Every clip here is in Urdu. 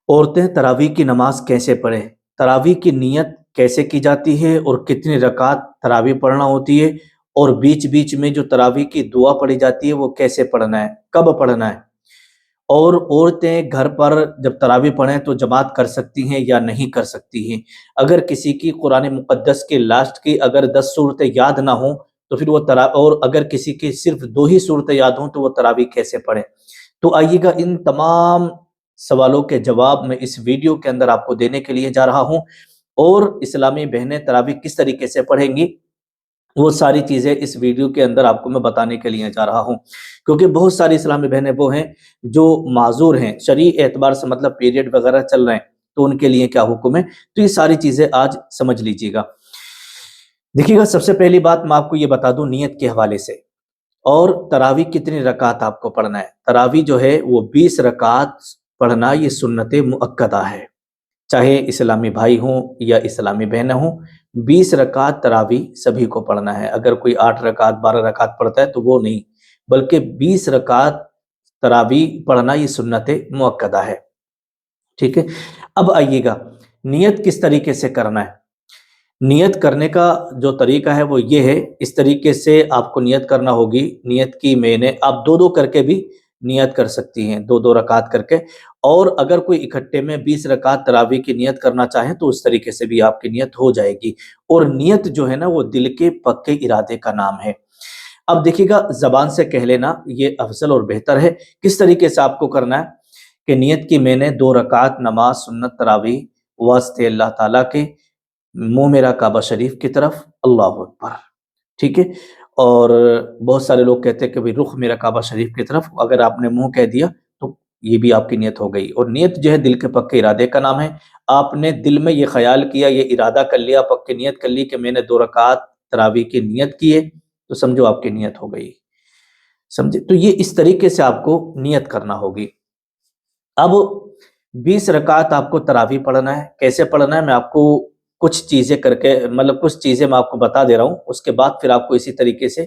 عورتیں تراویح کی نماز کیسے پڑھیں؟ تراویح کی نیت کیسے کی جاتی ہے اور کتنی رکعت تراویح پڑھنا ہوتی ہے، اور بیچ بیچ میں جو تراویح کی دعا پڑھی جاتی ہے وہ کیسے پڑھنا ہے، کب پڑھنا ہے، اور عورتیں گھر پر جب تراویح پڑھیں تو جماعت کر سکتی ہیں یا نہیں کر سکتی ہیں، اگر کسی کی قرآن مقدس کے لاسٹ کی اگر 10 صورتیں یاد نہ ہوں تو پھر وہ اور اگر کسی کی صرف 2 ہی صورتیں یاد ہوں تو وہ تراویح کیسے پڑھیں؟ تو آئیے گا ان تمام سوالوں کے جواب میں اس ویڈیو کے اندر آپ کو دینے کے لیے جا رہا ہوں، اور اسلامی بہنیں تراویح کس طریقے سے پڑھیں گی وہ ساری چیزیں اس ویڈیو کے اندر آپ کو میں بتانے کے لیے جا رہا ہوں، کیونکہ بہت ساری اسلامی بہنیں وہ ہیں جو معذور ہیں شرعی اعتبار سے، مطلب پیریڈ وغیرہ چل رہے ہیں تو ان کے لیے کیا حکم ہے، تو یہ ساری چیزیں آج سمجھ لیجیے گا۔ دیکھیے گا، سب سے پہلی بات میں آپ کو یہ بتا دوں نیت کے حوالے سے، اور تراویح کتنی رکعت آپ کو پڑھنا ہے۔ تراویح جو ہے وہ 20 رکعت پڑھنا، یہ سنت مؤکدہ ہے، چاہے اسلامی بھائی ہوں یا اسلامی بہنیں ہوں، 20 رکعت تراویح سبھی کو پڑھنا ہے۔ اگر کوئی 8 رکعت 12 رکعت پڑھتا ہے تو وہ نہیں، بلکہ 20 رکعت تراویح پڑھنا یہ سنت مؤکدہ ہے، ٹھیک ہے۔ اب آئیے گا نیت کس طریقے سے کرنا ہے۔ نیت کرنے کا جو طریقہ ہے وہ یہ ہے، اس طریقے سے آپ کو نیت کرنا ہوگی۔ نیت کی میں نے آپ 2 کر کے بھی نیت کر سکتی ہیں، 2 رکعت کر کے، اور اگر کوئی اکٹھے میں 20 رکعت تراویح کی نیت کرنا چاہیں تو اس طریقے سے بھی آپ کی نیت ہو جائے گی، اور نیت جو ہے نا وہ دل کے پکے ارادے کا نام ہے۔ اب دیکھیے گا، زبان سے کہہ لینا یہ افضل اور بہتر ہے۔ کس طریقے سے آپ کو کرنا ہے کہ نیت کی میں نے 2 رکعت نماز سنت تراویح واسطے اللہ تعالیٰ کے، منہ میرا کعبہ شریف کی طرف، اللہ اکبر، ٹھیک ہے۔ اور بہت سارے لوگ کہتے ہیں کہ بھئی رخ میرا کعبہ شریف کی طرف، اگر آپ نے منہ کہہ دیا تو یہ بھی آپ کی نیت ہو گئی، اور نیت جو ہے دل کے پکے ارادے کا نام ہے۔ آپ نے دل میں یہ خیال کیا، یہ ارادہ کر لیا، پکی نیت کر لی کہ میں نے 2 رکعت تراویح کی نیت کی ہے، تو سمجھو آپ کی نیت ہو گئی، سمجھے؟ تو یہ اس طریقے سے آپ کو نیت کرنا ہوگی۔ اب 20 رکعت آپ کو تراویح پڑھنا ہے، کیسے پڑھنا ہے میں آپ کو کچھ چیزیں کر کے، مطلب کچھ چیزیں میں آپ کو بتا دے رہا ہوں، اس کے بعد پھر آپ کو اسی طریقے سے،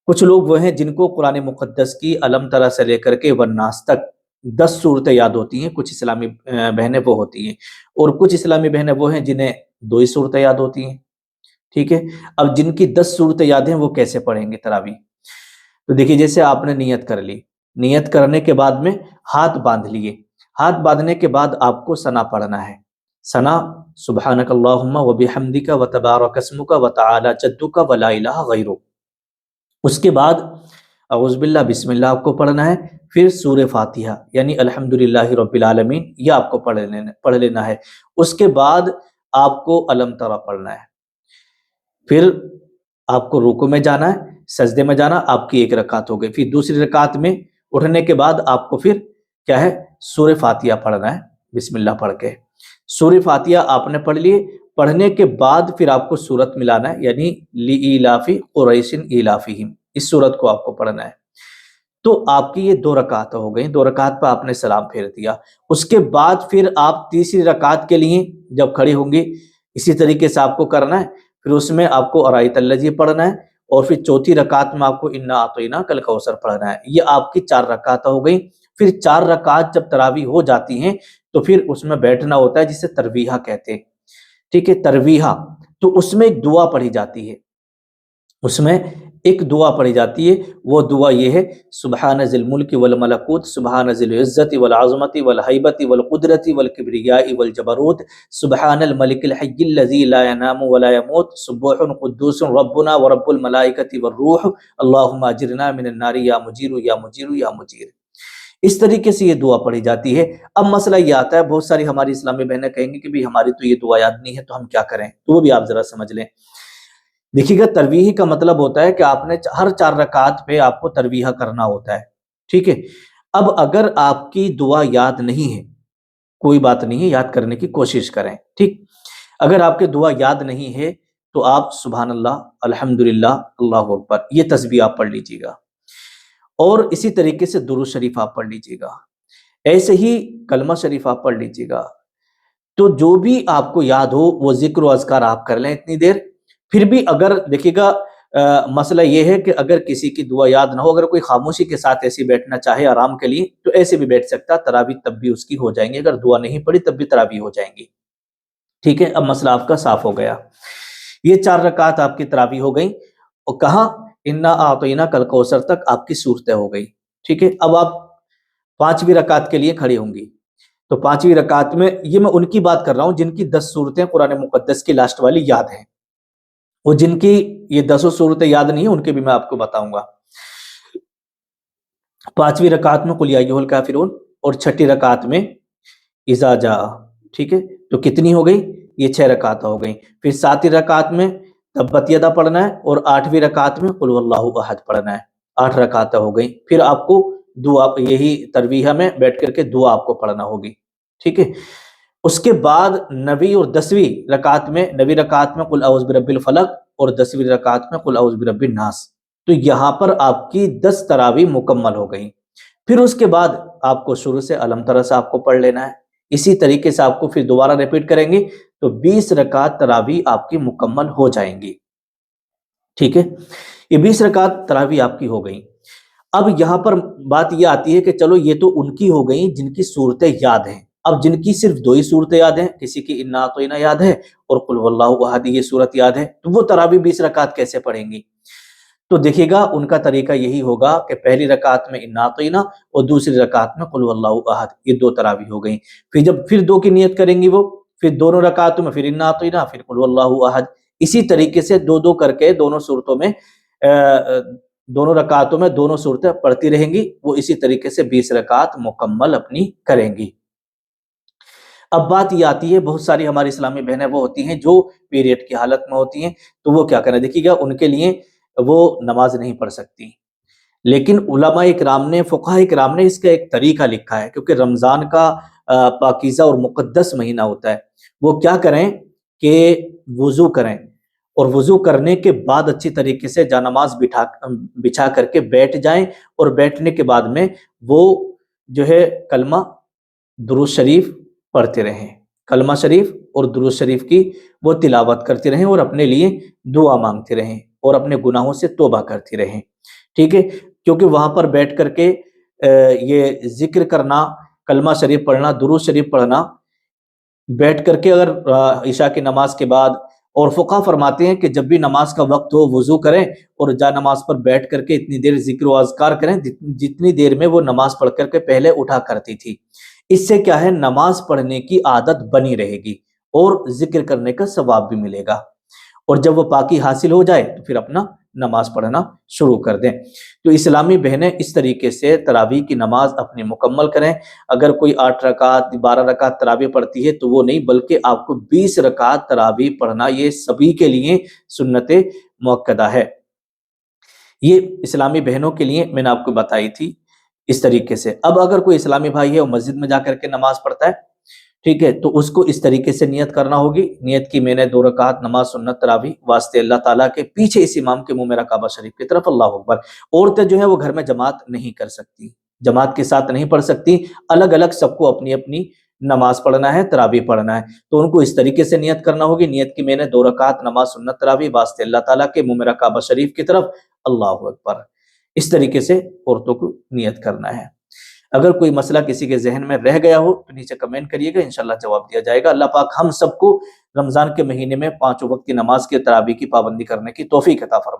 کچھ لوگ وہ ہیں جن کو قرآن مقدس کی علم ترا سے لے کر کے والناس تک 10 صورتیں یاد ہوتی ہیں، کچھ اسلامی بہنیں وہ ہوتی ہیں، اور کچھ اسلامی بہنیں وہ ہیں جنہیں 2 ہی صورتیں یاد ہوتی ہیں، ٹھیک ہے۔ اب جن کی 10 صورتیں یاد ہیں وہ کیسے پڑھیں گے تراویح؟ تو دیکھیے، جیسے آپ نے نیت کر لی، نیت کرنے کے بعد میں ہاتھ باندھ لیے، ہاتھ باندھنے کے بعد آپ کو ثنا پڑھنا ہے۔ ثنا سبحانک اللہم و بحمدک و تبارک اسمک و تعالی جدک و لا الہ غیرک۔ اس کے بعد اعوذ باللہ بسم اللہ آپ کو پڑھنا ہے، پھر سورہ فاتحہ یعنی الحمدللہ رب العالمین یہ آپ کو پڑھ لینا ہے۔ اس کے بعد آپ کو علم ترا پڑھنا ہے، پھر آپ کو رکوع میں جانا ہے، سجدے میں جانا، آپ کی 1 رکعت ہو گئی۔ پھر دوسری رکعت میں اٹھنے کے بعد آپ کو پھر کیا ہے، سورہ فاتحہ پڑھنا ہے، بسم اللہ پڑھ کے۔ سورہ فاتحہ آپ نے پڑھ لیے، پڑھنے کے بعد پھر آپ کو سورت ملانا ہے، یعنی لإیلاف قریش ایلافہم، اس سورت کو آپ کو پڑھنا ہے۔ تو آپ کی یہ 2 رکعت ہو گئی، 2 رکعت پہ آپ نے سلام پھیر دیا۔ اس کے بعد پھر آپ تیسری رکعت کے لیے جب کھڑے ہوں گے اسی طریقے سے آپ کو کرنا ہے، پھر اس میں آپ کو ارایت الذی پڑھنا ہے، اور پھر چوتھی رکعت میں آپ کو انا اعطیناک الکوثر پڑھنا ہے۔ یہ آپ کی 4 رکعت ہو گئی۔ پھر 4 رکعت جب تراویح ہو جاتی ہیں تو پھر اس میں بیٹھنا ہوتا ہے، جسے ترویحہ کہتے ہیں، ٹھیک ہے، ترویحہ۔ تو اس میں ایک دعا پڑھی جاتی ہے، اس میں ایک دعا پڑھی جاتی ہے، وہ دعا یہ ہے، سبحان ذی الملک والملکوت، سبحان ذی العزت والعظمت والہیبت والقدرت والکبریاء والجبروت، سبحان الملک الحی الذی لا ینام ولا یموت، سبوح قدوس ربنا ورب الملائکۃ والروح، اللہم اجرنا من النار یا مجیر یا مجیر یا مجیر۔ اس طریقے سے یہ دعا پڑھی جاتی ہے۔ اب مسئلہ یہ آتا ہے، بہت ساری ہماری اسلامی بہنیں کہیں گی کہ بھی ہماری تو یہ دعا یاد نہیں ہے تو ہم کیا کریں، تو وہ بھی آپ ذرا سمجھ لیں۔ دیکھیے گا، ترویح کا مطلب ہوتا ہے کہ آپ نے ہر 4 رکعت پہ آپ کو ترویحہ کرنا ہوتا ہے، ٹھیک ہے۔ اب اگر آپ کی دعا یاد نہیں ہے، کوئی بات نہیں ہے، یاد کرنے کی کوشش کریں، ٹھیک۔ اگر آپ کے دعا یاد نہیں ہے تو آپ سبحان اللہ، الحمدللہ، اللہ اکبر یہ تسبیح آپ پڑھ لیجیے گا، اور اسی طریقے سے درود شریف آپ پڑھ لیجیے گا، ایسے ہی کلمہ شریف آپ پڑھ لیجیے گا۔ تو جو بھی آپ کو یاد ہو وہ ذکر و اذکار آپ کر لیں اتنی دیر۔ پھر بھی اگر دیکھیے گا مسئلہ یہ ہے کہ اگر کسی کی دعا یاد نہ ہو، اگر کوئی خاموشی کے ساتھ ایسی بیٹھنا چاہے آرام کے لیے تو ایسے بھی بیٹھ سکتا، تراویح تب بھی اس کی ہو جائیں گی، اگر دعا نہیں پڑی تب بھی تراویح ہو جائیں گی۔ ٹھیک ہے، اب مسئلہ آپ کا صاف ہو گیا۔ یہ 4 رکعت آپ کی تراویح ہو گئی، اور کہاں انا اعطیناک الکوثر تک آپ کی صورتیں ہو گئی۔ ٹھیک ہے، اب آپ 5ویں رکعت کے لیے کھڑی ہوں گی، تو 5ویں رکعت میں یہ میں ان کی بات کر رہا ہوں جن کی 10 صورتیں قرآن مقدس کی لاسٹ والی یاد ہیں، اور جن کی یہ 10 صورتیں یاد نہیں ہیں ان کے بھی میں آپ کو بتاؤں گا۔ 5ویں رکعت میں قل یا ایھا الکافرون، اور 6ٹھی رکعت میں اذا جاء۔ ٹھیک ہے، تو کتنی ہو گئی؟ یہ 6 رکعت ہو گئی۔ پھر 7ویں رکعت میں تبت یدا پڑھنا ہے، اور 8ویں رکعت میں قل واللہ احد پڑھنا ہے۔ 8 رکعتیں ہو گئی۔ پھر آپ کو دعا، یہی ترویحہ میں بیٹھ کر کے دعا آپ کو پڑھنا ہوگی۔ ٹھیک ہے، اس کے بعد 9ویں اور 10ویں رکعت میں، 9ویں رکعت میں قل اعوذ برب الفلق، اور 10ویں رکعت میں قل اعوذ برب الناس۔ تو یہاں پر آپ کی 10 تراویح مکمل ہو گئی۔ پھر اس کے بعد آپ کو شروع سے الم ترا سے آپ کو پڑھ لینا ہے۔ اسی طریقے سے آپ کو پھر دوبارہ ریپیٹ کریں گے تو 20 رکعت تراویح آپ کی مکمل ہو جائیں گی۔ ٹھیک ہے، یہ 20 رکعت تراویح آپ کی ہو گئی۔ اب یہاں پر بات یہ آتی ہے کہ چلو یہ تو ان کی ہو گئی جن کی صورتیں یاد ہیں۔ اب جن کی صرف 2 ہی صورتیں یاد ہیں، کسی کی انا اعطیناک یاد ہے اور قل واللہ احد یہ صورت یاد ہے، تو وہ تراویح 20 رکعت کیسے پڑھیں گی؟ تو دیکھیے گا ان کا طریقہ یہی ہوگا کہ پہلی رکعت میں انا اعطیناک اور دوسری رکعت میں قل واللہ احد، یہ 2 تراویح ہو گئیں۔ پھر جب پھر 2 کی نیت کریں گی وہ، پھر دونوں رکعتوں میں پھر انا اعطیناک پھر قل واللہ احد، اسی طریقے سے 2 کر کے دونوں صورتوں میں دونوں رکعتوں میں دونوں صورتیں پڑھتی رہیں گی، وہ اسی طریقے سے 20 رکعت مکمل اپنی کریں گی۔ اب بات یہ آتی ہے، بہت ساری ہماری اسلامی بہنیں وہ ہوتی ہیں جو پیریڈ کی حالت میں ہوتی ہیں، تو وہ کیا کریں؟ دیکھیے گا ان کے لیے وہ نماز نہیں پڑھ سکتی، لیکن علماء اکرام نے، فقہاء اکرام نے اس کا ایک طریقہ لکھا ہے، کیونکہ رمضان کا پاکیزہ اور مقدس مہینہ ہوتا ہے۔ وہ کیا کریں کہ وضو کریں، اور وضو کرنے کے بعد اچھی طریقے سے جانماز بچھا کر کے بیٹھ جائیں، اور بیٹھنے کے بعد میں وہ جو ہے کلمہ درود شریف پڑھتے رہیں، کلمہ شریف اور درود شریف کی وہ تلاوت کرتے رہیں، اور اپنے لیے دعا مانگتے رہیں، اور اپنے گناہوں سے توبہ کرتے رہیں۔ ٹھیک ہے، کیونکہ وہاں پر بیٹھ کر کے یہ ذکر کرنا، کلمہ شریف پڑھنا، درود شریف پڑھنا، بیٹھ کر کے اگر عشاء کی نماز کے بعد، اور فقہا فرماتے ہیں کہ جب بھی نماز کا وقت ہو وضو کریں اور جا نماز پر بیٹھ کر کے اتنی دیر ذکر و اذکار کریں جتنی دیر میں وہ نماز پڑھ کر کے پہلے اٹھا کرتی تھی۔ اس سے کیا ہے، نماز پڑھنے کی عادت بنی رہے گی اور ذکر کرنے کا ثواب بھی ملے گا، اور جب وہ پاکی حاصل ہو جائے تو پھر اپنا نماز پڑھنا شروع کر دیں۔ تو اسلامی بہنیں اس طریقے سے تراویح کی نماز اپنی مکمل کریں۔ اگر کوئی 8 رکعت 12 رکعت تراویح پڑھتی ہے تو وہ نہیں، بلکہ آپ کو 20 رکعت تراویح پڑھنا یہ سبھی کے لیے سنت مؤکدہ ہے۔ یہ اسلامی بہنوں کے لیے میں نے آپ کو بتائی تھی اس طریقے سے۔ اب اگر کوئی اسلامی بھائی ہے وہ مسجد میں جا کر کے نماز پڑھتا ہے، ٹھیک ہے، تو اس کو اس طریقے سے نیت کرنا ہوگی۔ نیت کی میں نے 2 رکعت نماز سنت تراویح واسطے اللہ تعالیٰ کے، پیچھے اس امام کے منہ میں کعبہ شریف کی طرف، اللہ اکبر۔ عورتیں جو ہیں وہ گھر میں جماعت نہیں کر سکتی، جماعت کے ساتھ نہیں پڑھ سکتی، الگ الگ سب کو اپنی اپنی نماز پڑھنا ہے، تراویح پڑھنا ہے، تو ان کو اس طریقے سے نیت کرنا ہوگی۔ نیت کی میں نے 2 رکعت نماز سنت تراویح واسطے اللہ تعالیٰ کے منہ میں کعبہ شریف کی طرف، اللہ اکبر۔ اس طریقے سے عورتوں کو نیت کرنا ہے۔ اگر کوئی مسئلہ کسی کے ذہن میں رہ گیا ہو تو نیچے کمنٹ کریے گا، انشاءاللہ جواب دیا جائے گا۔ اللہ پاک ہم سب کو رمضان کے مہینے میں 5 وقت کی نماز کے تراویح کی پابندی کرنے کی توفیق عطا فرمائے۔